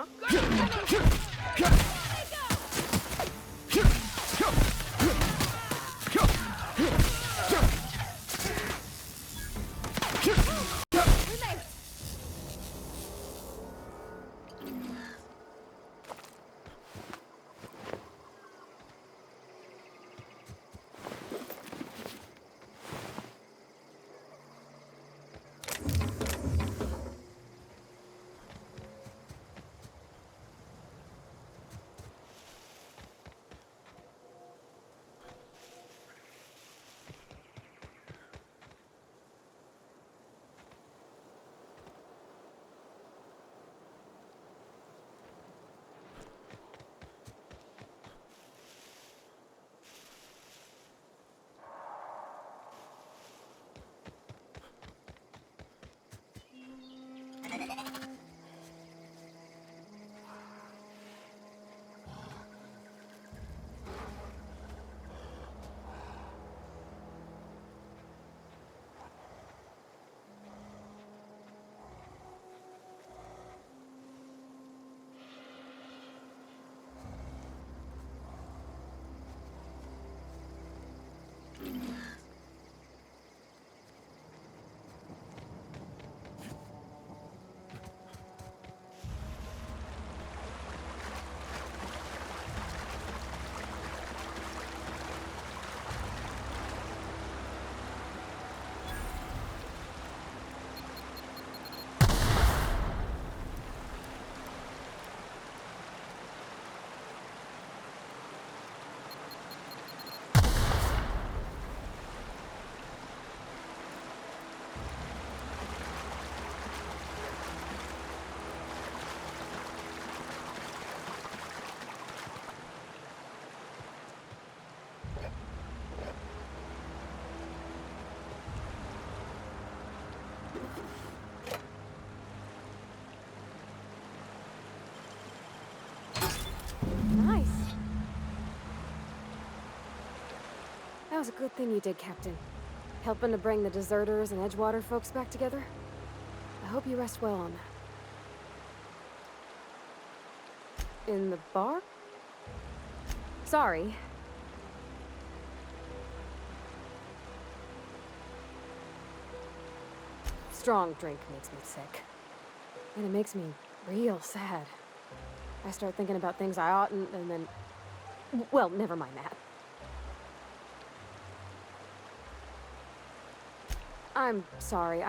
huh? Nice. That was a good thing you did, Captain. Helping to bring the deserters and Edgewater folks back together. I hope you rest well on that. In the bar? Sorry. Strong drink makes me sick. And it makes me real sad. I start thinking about things I oughtn't, and then... Well, never mind that. I'm sorry,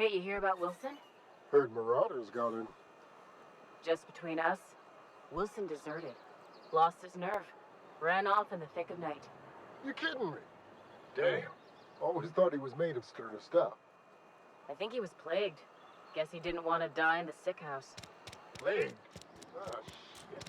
Hey, you hear about Wilson? Heard Marauders got in. Just between us, Wilson deserted. Lost his nerve. Ran off in the thick of night. You kidding me? Damn. Always thought he was made of sterner stuff. I think he was plagued. Guess he didn't want to die in the sick house. Plague? Ah, shit.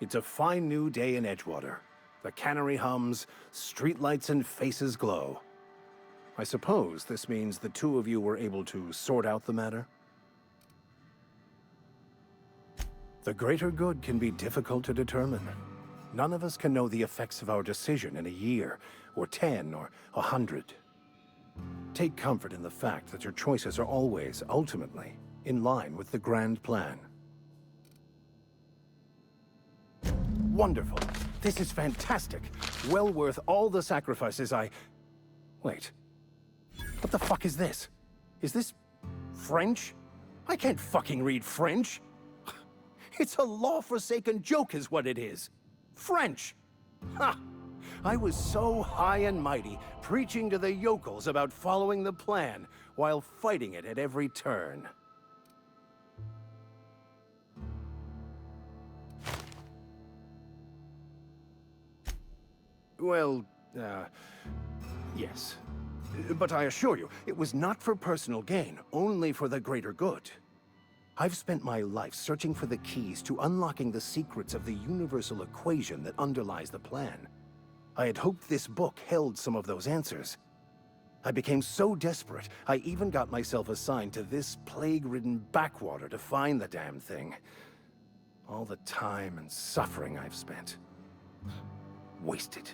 It's a fine new day in Edgewater. The cannery hums, streetlights and faces glow. I suppose this means the two of you were able to sort out the matter? The greater good can be difficult to determine. None of us can know the effects of our decision in a year, or 10, or 100. Take comfort in the fact that your choices are always, ultimately, in line with the grand plan. Wonderful. This is fantastic. Well worth all the sacrifices Wait. What the fuck is this? Is this French? I can't fucking read French. It's a law-forsaken joke is what it is. French. Ha! I was so high and mighty, preaching to the yokels about following the plan, while fighting it at every turn. Well, yes. But I assure you, it was not for personal gain, only for the greater good. I've spent my life searching for the keys to unlocking the secrets of the universal equation that underlies the plan. I had hoped this book held some of those answers. I became so desperate, I even got myself assigned to this plague-ridden backwater to find the damn thing. All the time and suffering I've spent. Wasted.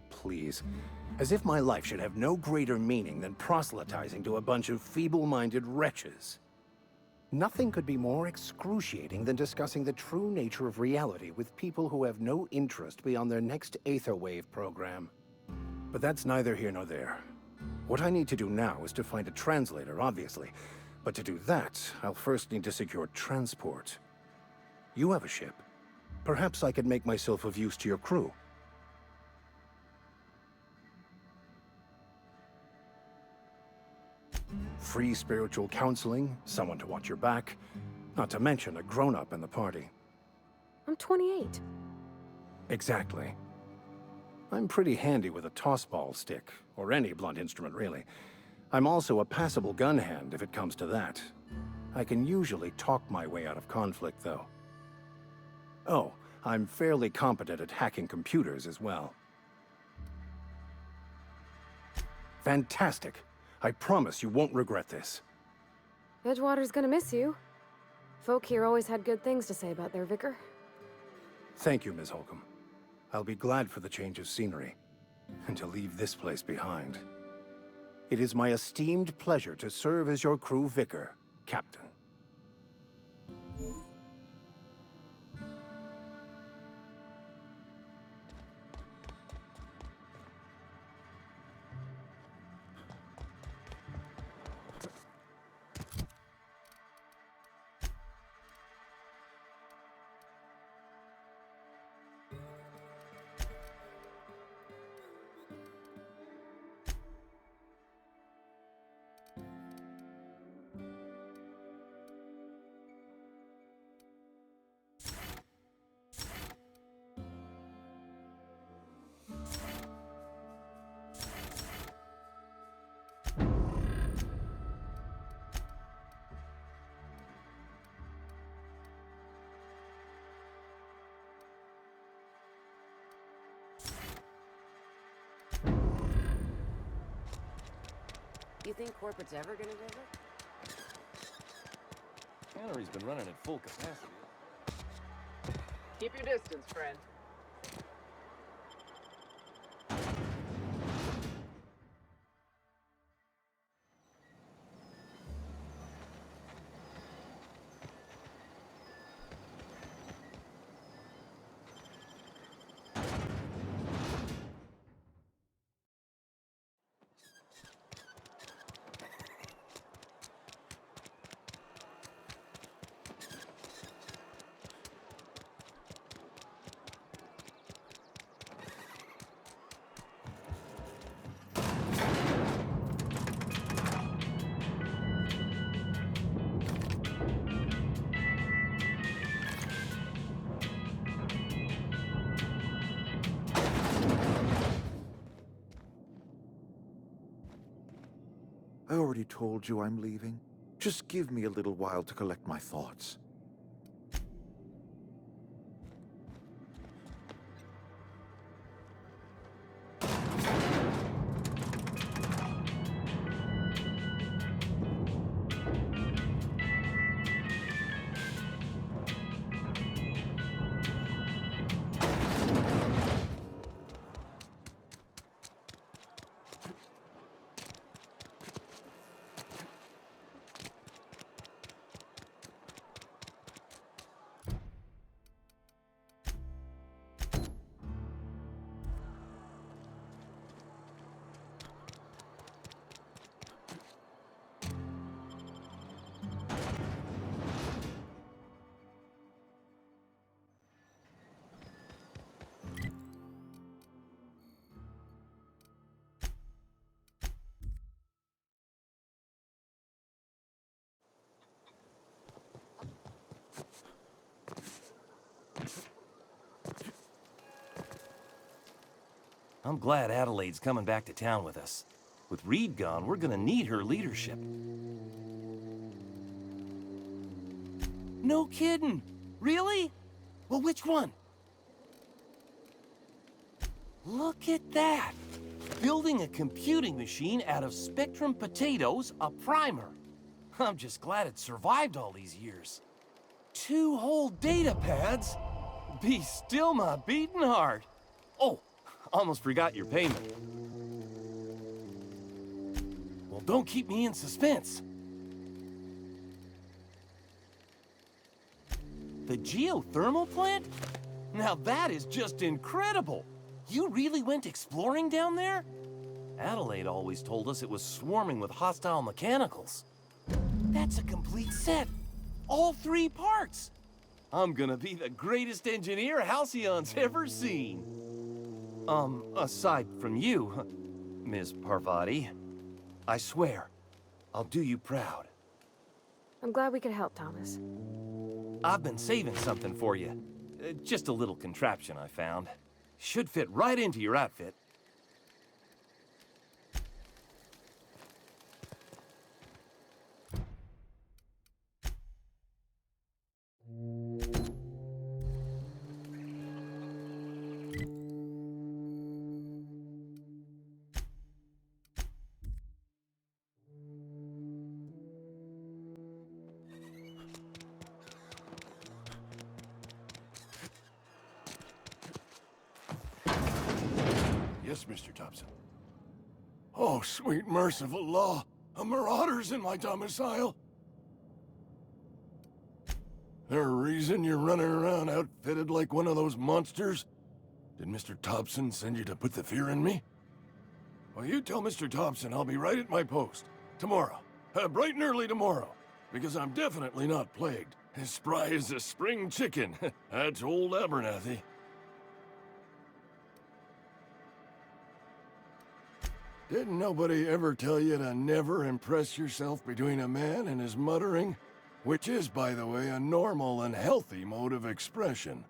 Please. As if my life should have no greater meaning than proselytizing to a bunch of feeble-minded wretches. Nothing could be more excruciating than discussing the true nature of reality with people who have no interest beyond their next Aetherwave program. But that's neither here nor there. What I need to do now is to find a translator, obviously. But to do that, I'll first need to secure transport. You have a ship. Perhaps I could make myself of use to your crew. Free spiritual counseling, someone to watch your back, not to mention a grown-up in the party. I'm 28. Exactly. I'm pretty handy with a tossball stick, or any blunt instrument really. I'm also a passable gun hand if it comes to that. I can usually talk my way out of conflict, though. Oh, I'm fairly competent at hacking computers as well. Fantastic. I promise you won't regret this. Edgewater's gonna miss you. Folk here always had good things to say about their vicar. Thank you, Ms. Holcomb. I'll be glad for the change of scenery, and to leave this place behind. It is my esteemed pleasure to serve as your crew vicar, Captain. You think corporate's ever gonna visit? Cannery's been running at full capacity. Keep your distance, friend. already told you I'm leaving. Just give me a little while to collect my thoughts. I'm glad Adelaide's coming back to town with us. With Reed gone, we're gonna need her leadership. No kidding! Really? Well, which one? Look at that! Building a computing machine out of Spectrum potatoes, a primer. I'm just glad it survived all these years. 2 whole data pads? Be still my beating heart. Oh, almost forgot your payment. Well, don't keep me in suspense. The geothermal plant? Now that is just incredible. You really went exploring down there? Adelaide always told us it was swarming with hostile mechanicals. That's a complete set. All 3 parts. I'm gonna be the greatest engineer Halcyon's ever seen. Aside from you, Ms. Parvati, I swear, I'll do you proud. I'm glad we could help, Thomas. I've been saving something for you. Just a little contraption I found. Should fit right into your outfit. Yes, Mr. Thompson. Oh, sweet merciful law! A marauder's in my domicile! There a reason you're running around outfitted like one of those monsters? Did Mr. Thompson send you to put the fear in me? Well, you tell Mr. Thompson I'll be right at my post. Tomorrow. Bright and early tomorrow. Because I'm definitely not plagued. As spry as a spring chicken. That's old Abernathy. Didn't nobody ever tell you to never impress yourself between a man and his muttering? Which is, by the way, a normal and healthy mode of expression.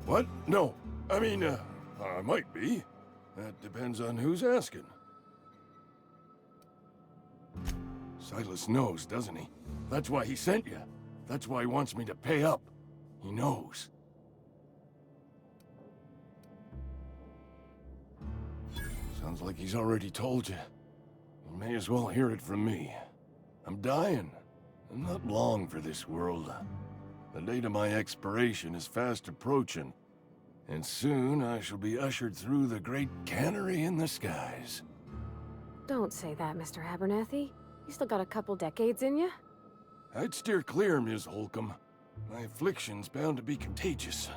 What? No. I mean, I might be. That depends on who's asking. Silas knows, doesn't he? That's why he sent you. That's why he wants me to pay up. He knows. Sounds like he's already told you. You may as well hear it from me. I'm dying. I'm not long for this world. The date of my expiration is fast approaching. And soon I shall be ushered through the great cannery in the skies. Don't say that, Mr. Abernathy. You still got a couple decades in you. I'd steer clear, Ms. Holcomb. My affliction's bound to be contagious.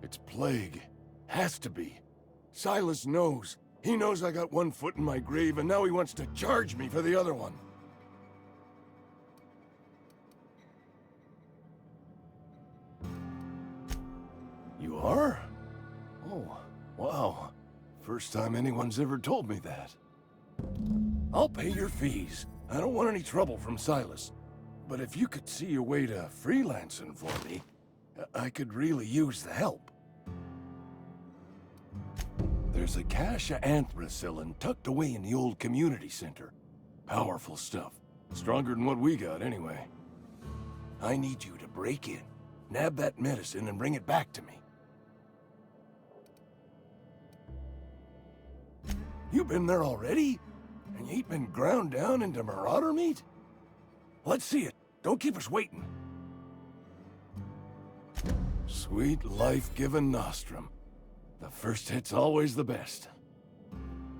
It's plague. Has to be. Silas knows. He knows I got one foot in my grave, and now he wants to charge me for the other one. You are? Oh, wow. First time anyone's ever told me that. I'll pay your fees. I don't want any trouble from Silas. But if you could see a way to freelancing for me, I could really use the help. There's a cache of anthracillin tucked away in the old community center. Powerful stuff. Stronger than what we got, anyway. I need you to break in, nab that medicine, and bring it back to me. You been there already? And you ain't been ground down into marauder meat? Let's see it. Don't keep us waiting. Sweet life-giving nostrum. The first hit's always the best.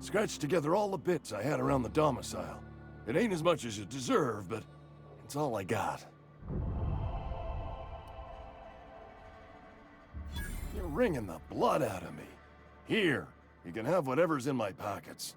Scratched together all the bits I had around the domicile. It ain't as much as you deserve, but it's all I got. You're wringing the blood out of me. Here, you can have whatever's in my pockets.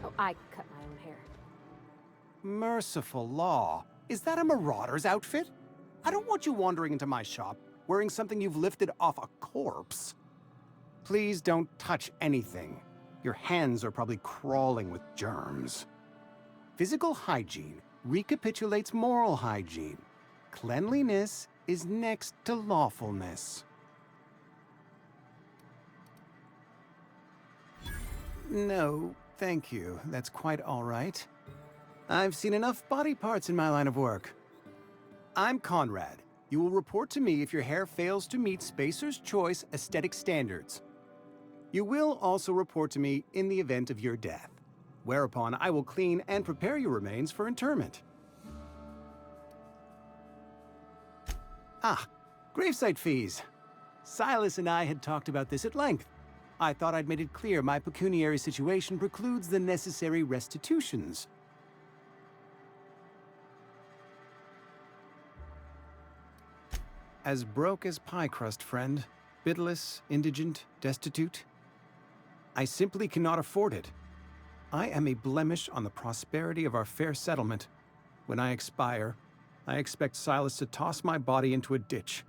Oh, I cut my own hair. Merciful law. Is that a marauder's outfit? I don't want you wandering into my shop wearing something you've lifted off a corpse. Please don't touch anything. Your hands are probably crawling with germs. Physical hygiene recapitulates moral hygiene. Cleanliness is next to lawfulness. No, thank you. That's quite all right. I've seen enough body parts in my line of work. I'm Conrad. You will report to me if your hair fails to meet Spacer's Choice aesthetic standards. You will also report to me in the event of your death, whereupon I will clean and prepare your remains for interment. Ah, gravesite fees. Silas and I had talked about this at length. I thought I'd made it clear my pecuniary situation precludes the necessary restitutions. As broke as pie crust, friend. Bitless, indigent, destitute. I simply cannot afford it. I am a blemish on the prosperity of our fair settlement. When I expire, I expect Silas to toss my body into a ditch.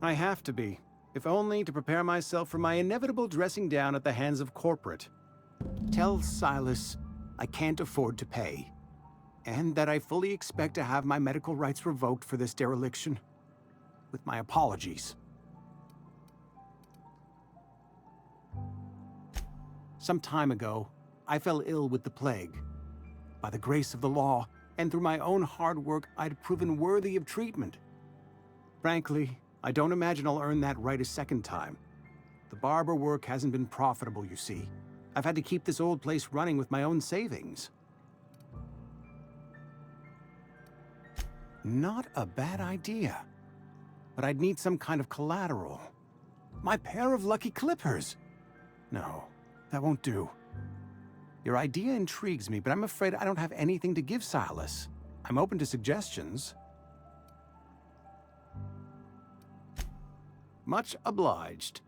I have to be, if only to prepare myself for my inevitable dressing down at the hands of corporate. Tell Silas I can't afford to pay, and that I fully expect to have my medical rights revoked for this dereliction. With my apologies. Some time ago, I fell ill with the plague. By the grace of the law, and through my own hard work, I'd proven worthy of treatment. Frankly, I don't imagine I'll earn that right a second time. The barber work hasn't been profitable, you see. I've had to keep this old place running with my own savings. Not a bad idea. But I'd need some kind of collateral. My pair of lucky clippers! No, that won't do. Your idea intrigues me, but I'm afraid I don't have anything to give Silas. I'm open to suggestions. Much obliged.